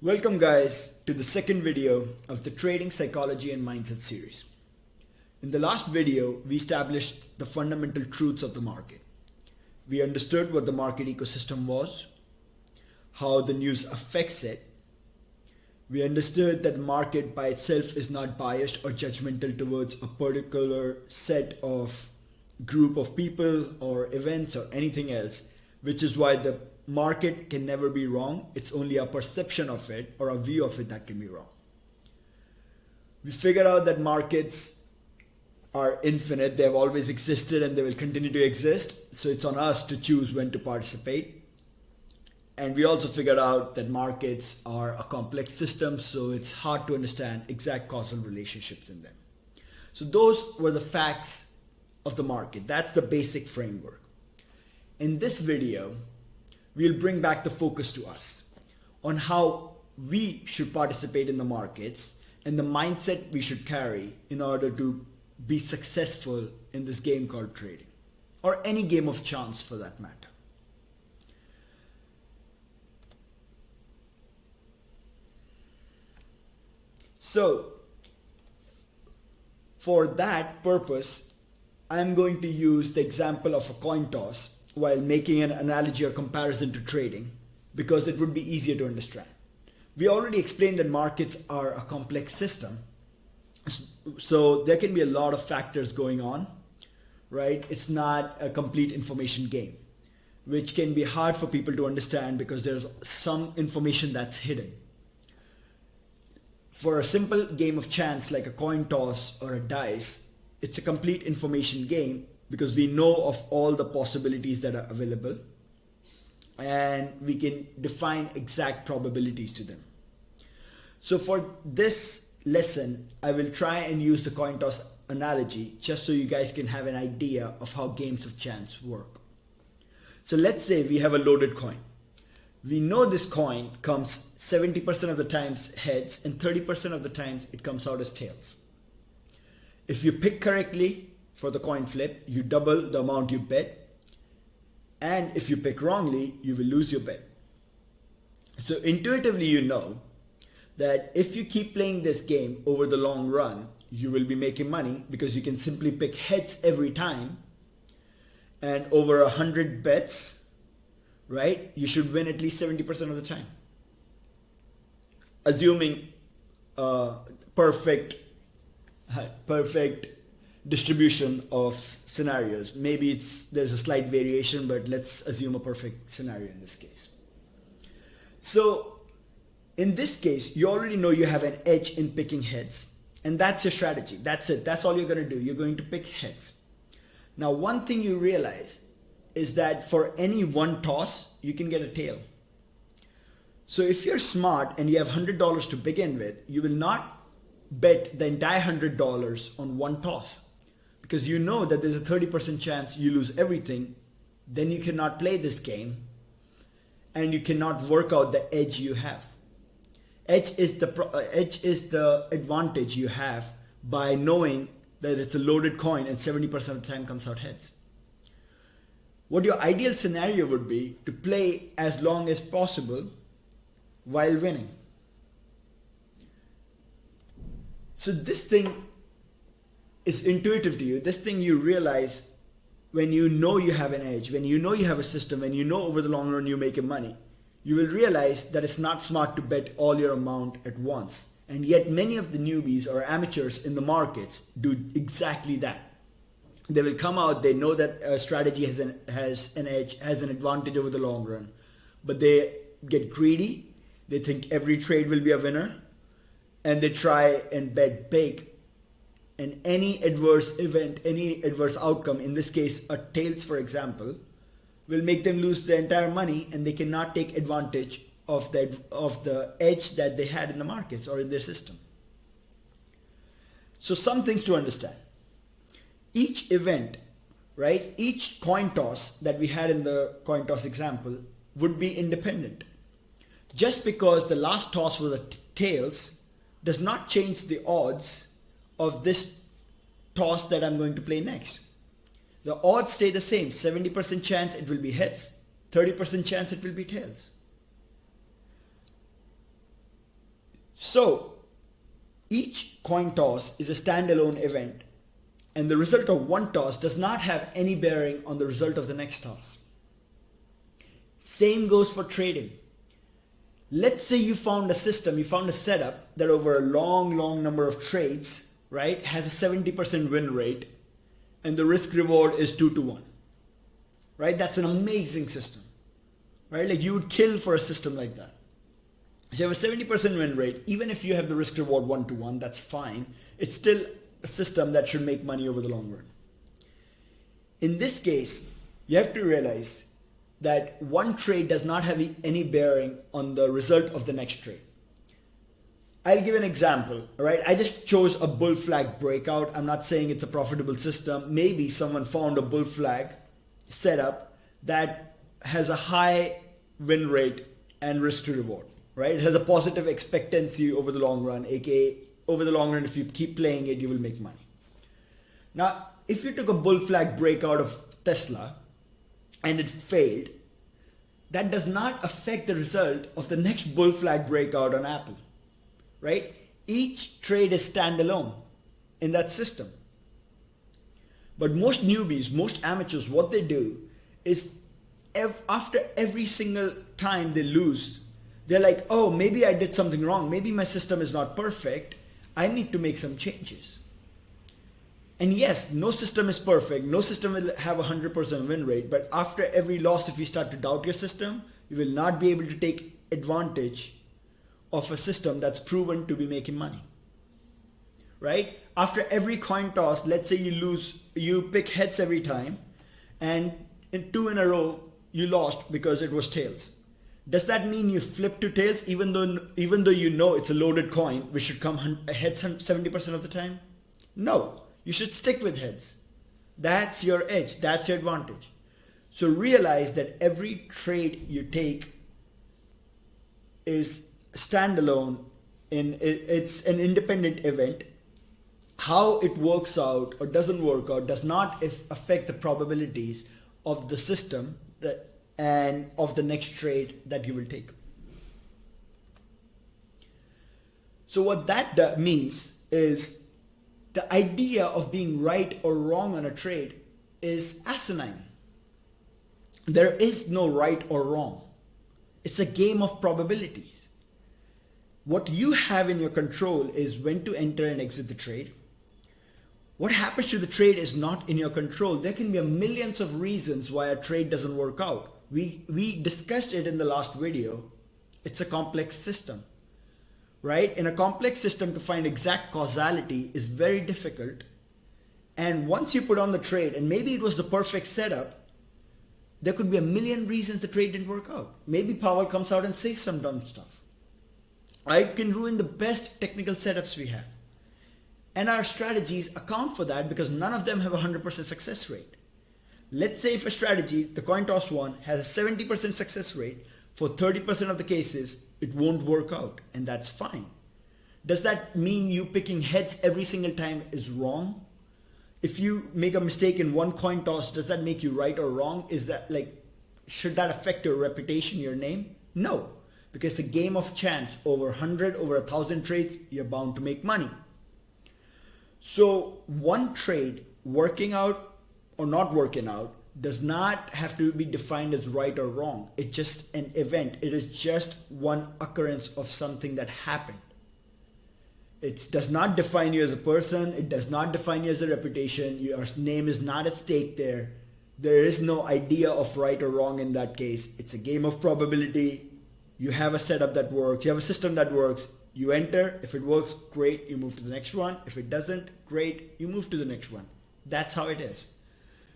Welcome guys to the second video of the Trading Psychology and Mindset series. In the last video, we established the fundamental truths of the market. We understood what the market ecosystem was, how the news affects it. We understood that the market by itself is not biased or judgmental towards a particular set of group of people or events or anything else, which is why the market can never be wrong. It's only a perception of it or a view of it that can be wrong. We figured out that markets are infinite. They have always existed and they will continue to exist. So it's on us to choose when to participate. And we also figured out that markets are a complex system, so it's hard to understand exact causal relationships in them. So those were the facts of the market. That's the basic framework. In this video, we'll bring back the focus to us on how we should participate in the markets and the mindset we should carry in order to be successful in this game called trading, or any game of chance for that matter. So for that purpose, I'm going to use the example of a coin toss while making an analogy or comparison to trading, because it would be easier to understand. We already explained that markets are a complex system, so there can be a lot of factors going on, right? It's not a complete information game, which can be hard for people to understand because there's some information that's hidden. For a simple game of chance like a coin toss or a dice, it's a complete information game because we know of all the possibilities that are available and we can define exact probabilities to them. So for this lesson, I will try and use the coin toss analogy just so you guys can have an idea of how games of chance work. So let's say we have a loaded coin. We know this coin comes 70% of the times heads and 30% of the times it comes out as tails. If you pick correctly for the coin flip, you double the amount you bet, and if you pick wrongly, you will lose your bet. So intuitively you know that if you keep playing this game over the long run, you will be making money because you can simply pick heads every time, and over 100 bets, right, you should win at least 70% of the time. Assuming perfect distribution of scenarios. Maybe there's a slight variation, but let's assume a perfect scenario in this case. So in this case, you already know you have an edge in picking heads, and that's your strategy. That's it. That's all you're going to do. You're going to pick heads. Now, one thing you realize is that for any one toss, you can get a tail. So if you're smart and you have $100 to begin with, you will not bet the entire $100 on one toss, because you know that there's a 30% chance you lose everything. Then you cannot play this game and you cannot work out the edge you have. Edge is the advantage you have by knowing that it's a loaded coin and 70% of the time comes out heads. What your ideal scenario would be to play as long as possible while winning. So this thing is intuitive to you. This thing you realize when you know you have an edge, when you know you have a system, when you know over the long run you're making money, you will realize that it's not smart to bet all your amount at once. And yet many of the newbies or amateurs in the markets do exactly that. They will come out, they know that a strategy has an edge, has an advantage over the long run, but they get greedy. They think every trade will be a winner, and they try and bet big, and any adverse event, any adverse outcome, in this case a tails for example, will make them lose their entire money, and they cannot take advantage of the edge that they had in the markets or in their system. So some things to understand. Each event, right, each coin toss that we had in the coin toss example would be independent. Just because the last toss was a tails does not change the odds of this toss that I'm going to play next. The odds stay the same. 70% chance it will be heads, 30% chance it will be tails. So each coin toss is a standalone event, and the result of one toss does not have any bearing on the result of the next toss. Same goes for trading. Let's say you found a system, you found a setup that over a long number of trades, right, has a 70% win rate, and the risk reward is 2 to 1. Right? That's an amazing system. Right? Like you would kill for a system like that. So you have a 70% win rate, even if you have the risk reward 1 to 1, that's fine. It's still a system that should make money over the long run. In this case, you have to realize that one trade does not have any bearing on the result of the next trade. I'll give an example, all right? I just chose a bull flag breakout. I'm not saying it's a profitable system. Maybe someone found a bull flag setup that has a high win rate and risk to reward, right? It has a positive expectancy over the long run, aka over the long run, if you keep playing it, you will make money. Now, if you took a bull flag breakout of Tesla and it failed, that does not affect the result of the next bull flag breakout on Apple, right? Each trade is standalone in that system. But most newbies, most amateurs, what they do is after every single time they lose, they're like, oh, maybe I did something wrong. Maybe my system is not perfect. I need to make some changes. And yes, no system is perfect. No system will have a 100% win rate. But after every loss, if you start to doubt your system, you will not be able to take advantage of a system that's proven to be making money. Right? After every coin toss, let's say you pick heads every time, and in 2 in a row, you lost because it was tails. Does that mean you flip to tails even though you know it's a loaded coin, which should come heads 70% of the time? No. You should stick with heads. That's your edge. That's your advantage. So realize that every trade you take is standalone. It's an independent event. How it works out or doesn't work out does not affect the probabilities of the system and of the next trade that you will take. So what that means is the idea of being right or wrong on a trade is asinine. There is no right or wrong. It's a game of probabilities. What you have in your control is when to enter and exit the trade. What happens to the trade is not in your control. There can be millions of reasons why a trade doesn't work out. We discussed it in the last video. It's a complex system. Right? In a complex system, to find exact causality is very difficult. And once you put on the trade, and maybe it was the perfect setup, there could be a million reasons the trade didn't work out. Maybe Powell comes out and says some dumb stuff. Right? It can ruin the best technical setups we have. And our strategies account for that because none of them have a 100% success rate. Let's say if a strategy, the coin toss one, has a 70% success rate, for 30% of the cases, it won't work out, and that's fine. Does that mean you picking heads every single time is wrong? If you make a mistake in one coin toss, does that make you right or wrong? Should that affect your reputation, your name? No, because the game of chance, over 100, over 1,000 trades, you're bound to make money. So one trade working out or not working out does not have to be defined as right or wrong. It's just an event. It is just one occurrence of something that happened. It does not define you as a person. It does not define you as a reputation. Your name is not at stake there. There is no idea of right or wrong in that case. It's a game of probability. You have a setup that works. You have a system that works. You enter. If it works, great. You move to the next one. If it doesn't, great. You move to the next one. That's how it is.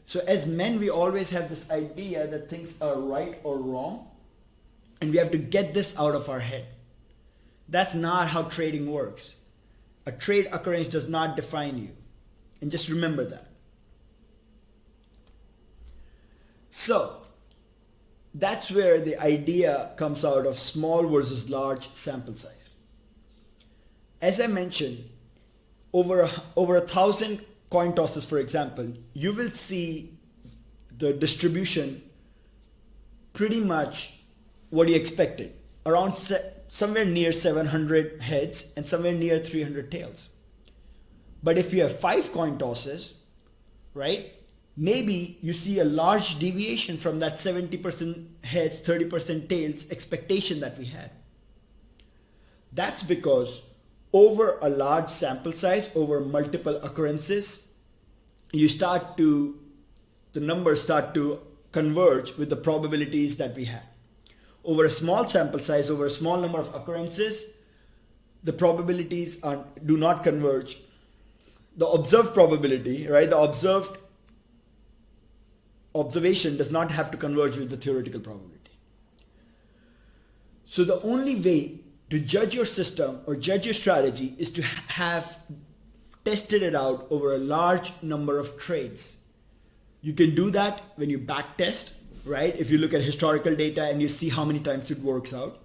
So as men, we always have this idea that things are right or wrong, and we have to get this out of our head. That's not how trading works. A trade occurrence does not define you. And just remember that. So that's where the idea comes out of small versus large sample size. As I mentioned, over 1,000 coin tosses, for example, you will see the distribution pretty much what you expected. around somewhere near 700 heads and somewhere near 300 tails. But if you have 5 coin tosses, right, maybe you see a large deviation from that 70% heads, 30% tails expectation that we had. That's because over a large sample size, over multiple occurrences, the numbers start to converge with the probabilities that we had. Over a small sample size, over a small number of occurrences, the probabilities do not converge. The observed probability, right, the observation does not have to converge with the theoretical probability. So the only way to judge your system or judge your strategy is to have tested it out over a large number of trades. You can do that when you back test, right? If you look at historical data and you see how many times it works out.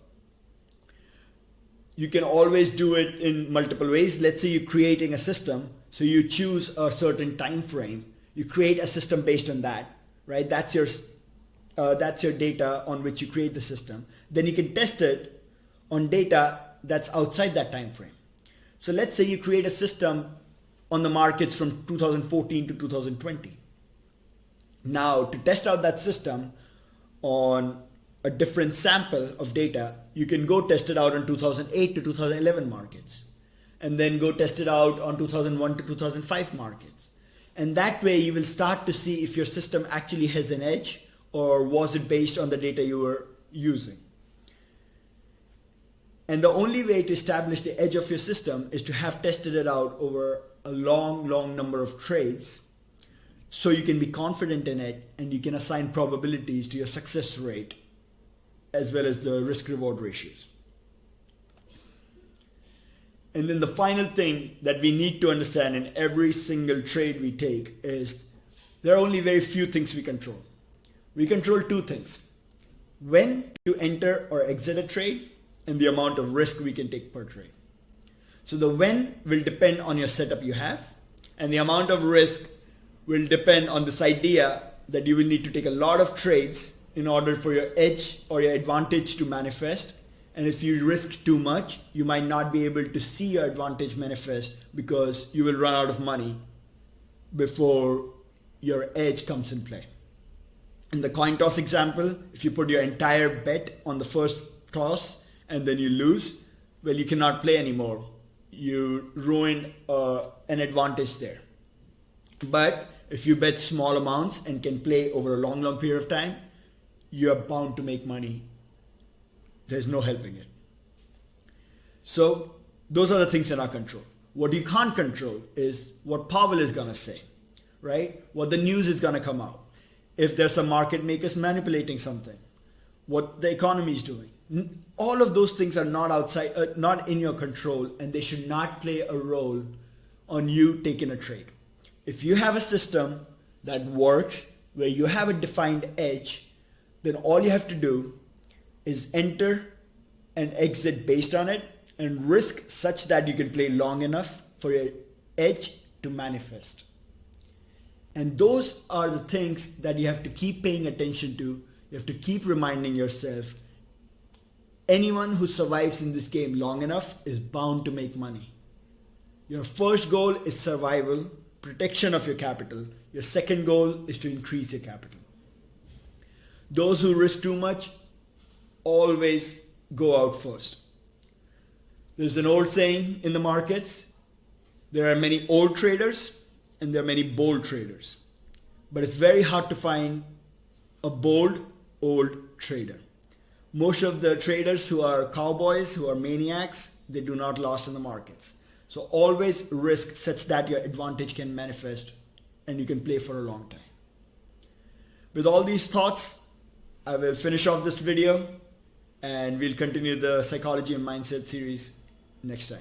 You can always do it in multiple ways. Let's say you're creating a system, so you choose a certain time frame. You create a system based on that, right? That's your data on which you create the system. Then you can test it on data that's outside that time frame. So let's say you create a system on the markets from 2014 to 2020. Now, to test out that system on a different sample of data, you can go test it out on 2008 to 2011 markets, and then go test it out on 2001 to 2005 markets. And that way you will start to see if your system actually has an edge, or was it based on the data you were using. And the only way to establish the edge of your system is to have tested it out over a long number of trades, so you can be confident in it and you can assign probabilities to your success rate as well as the risk-reward ratios. And then the final thing that we need to understand in every single trade we take is there are only very few things we control. We control 2 things: when to enter or exit a trade and the amount of risk we can take per trade. So the when will depend on your setup you have, and the amount of risk will depend on this idea that you will need to take a lot of trades in order for your edge or your advantage to manifest. And if you risk too much, you might not be able to see your advantage manifest because you will run out of money before your edge comes in play. In the coin toss example, if you put your entire bet on the first toss and then you lose, well, you cannot play anymore. You ruin an advantage there. But if you bet small amounts and can play over a long period of time, you are bound to make money. There's no helping it. So those are the things in our control. What you can't control is what Powell is going to say, right? What the news is going to come out. If there's some market makers manipulating something, what the economy is doing. All of those things are not in your control, and they should not play a role on you taking a trade. If you have a system that works, where you have a defined edge, then all you have to do is enter and exit based on it and risk such that you can play long enough for your edge to manifest. And those are the things that you have to keep paying attention to. You have to keep reminding yourself, anyone who survives in this game long enough is bound to make money. Your first goal is survival, protection of your capital. Your second goal is to increase your capital. Those who risk too much always go out first. There's an old saying in the markets, there are many old traders and there are many bold traders. But it's very hard to find a bold, old trader. Most of the traders who are cowboys, who are maniacs, they do not last in the markets. So always risk such that your advantage can manifest and you can play for a long time. With all these thoughts, I will finish off this video and we'll continue the psychology and mindset series next time.